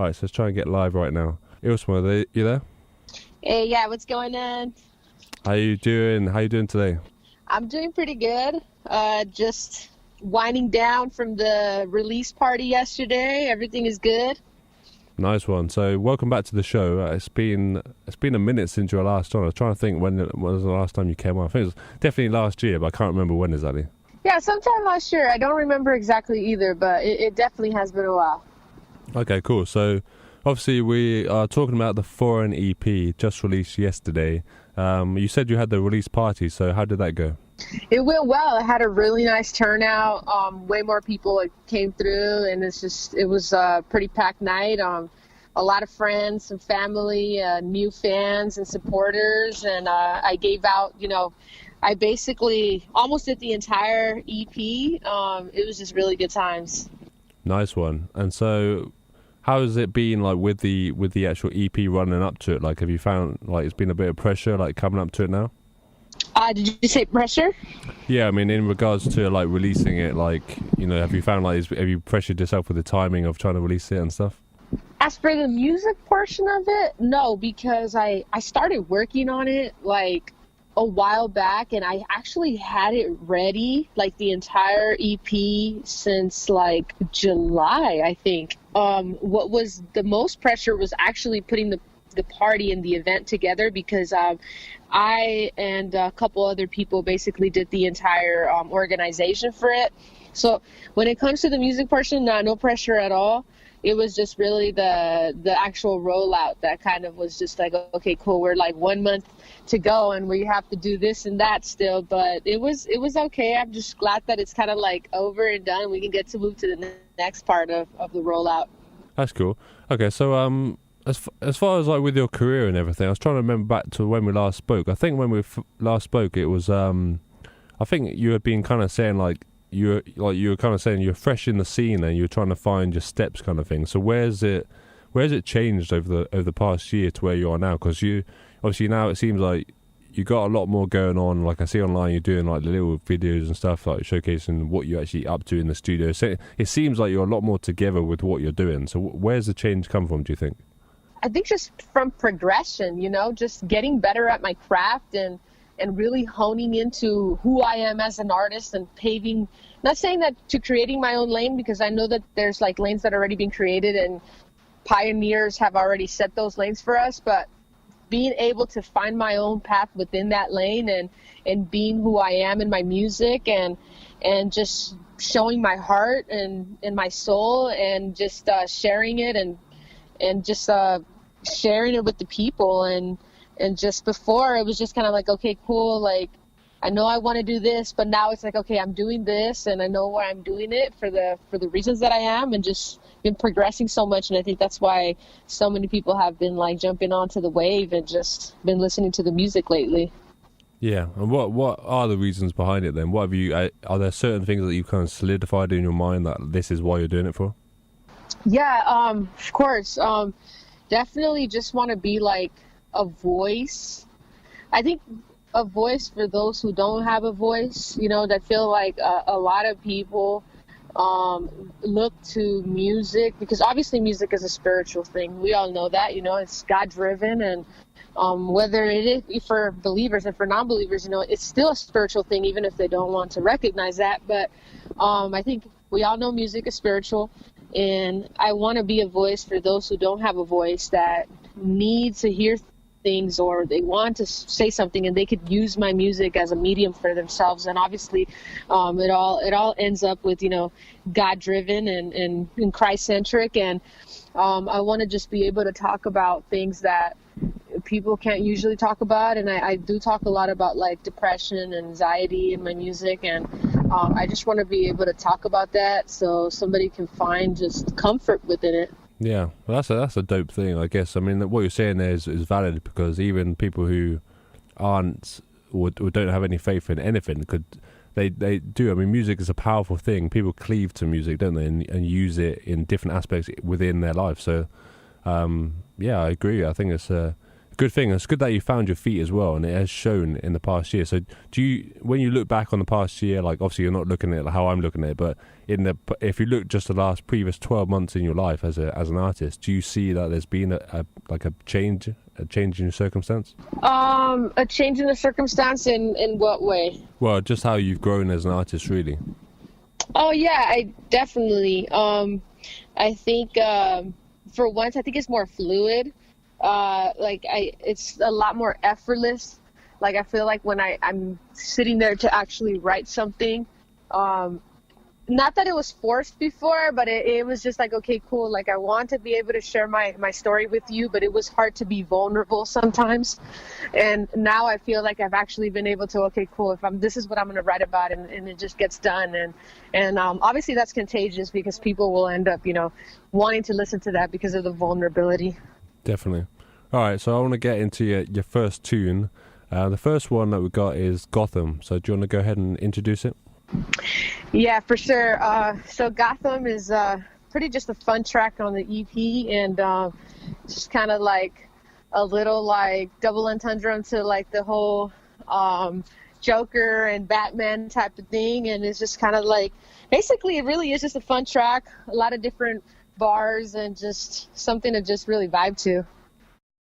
All right, so let's try and get live right now. Illsamar, you there? Hey, yeah, what's going on? How you doing? How you doing today? I'm doing pretty good. Just winding down from the release party yesterday. Everything is good. Nice one. So, welcome back to the show. It's been a minute since your last on. I was trying to think when was the last time you came on. I think it was definitely last year, but I can't remember when exactly. Yeah, sometime last year. I don't remember exactly either, but it definitely has been a while. Okay, cool. So, obviously, we are talking about the Foreign EP just released yesterday. You said you had the release party, so how did that go? It went well. It had a really nice turnout. Way more people came through, and it was a pretty packed night. A lot of friends, some family, new fans and supporters, and I gave out, I basically almost did the entire EP. It was just really good times. Nice one. And so, how has it been like with the actual EP running up to it? Like, have you found like it's been a bit of pressure like coming up to it now? Did you say pressure? Yeah, I mean, in regards to like releasing it, like, have you found like have you pressured yourself with the timing of trying to release it and stuff? As for the music portion of it, no, because I started working on it like a while back, and I actually had it ready, like the entire EP, since like July, I think. What was the most pressure was actually putting the party and the event together, because I and a couple other people basically did the entire organization for it. So when it comes to the music portion, no pressure at all. It was just really the actual rollout that kind of was just like, okay, cool, we're like 1 month to go and we have to do this and that still, but it was okay. I'm just glad that it's kind of like over and done. We can get to move to the next part of the rollout. That's cool. Okay, so as far as like with your career and everything, I was trying to remember back to when we last spoke. I think when we last spoke, it was I think you had been kind of saying like you were kind of saying you're fresh in the scene and you're trying to find your steps kind of thing. So where's it changed over the past year to where you are now? Because you obviously now it seems like you got a lot more going on. Like I see online, you're doing like the little videos and stuff, like showcasing what you're actually up to in the studio. So it seems like you're a lot more together with what you're doing. So where's the change come from, do you think? I think just from progression, just getting better at my craft and really honing into who I am as an artist and paving, not saying that to creating my own lane, because I know that there's like lanes that are already been created and pioneers have already set those lanes for us, but being able to find my own path within that lane and being who I am in my music and just showing my heart and my soul and just sharing it and just sharing it with the people. And just before, it was just kind of like, okay, cool, like, I know I want to do this, but now it's like, okay, I'm doing this, and I know why I'm doing it for the reasons that I am, and just been progressing so much. And I think that's why so many people have been, like, jumping onto the wave and just been listening to the music lately. Yeah, and what are the reasons behind it then? What have you? Are there certain things that you've kind of solidified in your mind that this is why you're doing it for? Yeah, of course. Definitely just want to be, like, a voice. I think a voice for those who don't have a voice, that feel like a lot of people look to music, because obviously music is a spiritual thing. We all know that, it's God-driven, and whether it is for believers and for non-believers, it's still a spiritual thing, even if they don't want to recognize that. But I think we all know music is spiritual, and I want to be a voice for those who don't have a voice, that need to hear things, or they want to say something, and they could use my music as a medium for themselves. And obviously it all ends up with God-driven and Christ-centric, and I want to just be able to talk about things that people can't usually talk about. And I do talk a lot about like depression and anxiety in my music, and I just want to be able to talk about that so somebody can find just comfort within it. Yeah, well, that's a dope thing, I guess. I mean, what you're saying there is valid, because even people who aren't or don't have any faith in anything they do. I mean, music is a powerful thing. People cleave to music, don't they, and use it in different aspects within their life. So, yeah, I agree. I think it's good thing. It's good that you found your feet as well, and it has shown in the past year. So, when you look back on the past year, like obviously you're not looking at it how I'm looking at it, but if you look just the previous 12 months in your life as an artist, do you see that there's been a change in your circumstance? A change in the circumstance in what way? Well, just how you've grown as an artist, really. Oh yeah, I definitely. I think for once, I think it's more fluid. It's a lot more effortless. Like I feel like when I'm sitting there to actually write something, not that it was forced before, but it was just like, okay, cool. Like I want to be able to share my story with you, but it was hard to be vulnerable sometimes. And now I feel like I've actually been able to, okay, cool. This is what I'm going to write about, and it just gets done. And obviously that's contagious because people will end up, wanting to listen to that because of the vulnerability. Definitely. All right. So I want to get into your first tune. The first one that we got is Gotham. So do you want to go ahead and introduce it? Yeah, for sure. So Gotham is pretty just a fun track on the EP, and just kind of like a little like double entendre to like the whole Joker and Batman type of thing. And it's just kind of like, basically it really is just a fun track, a lot of different bars, and just something to just really vibe to.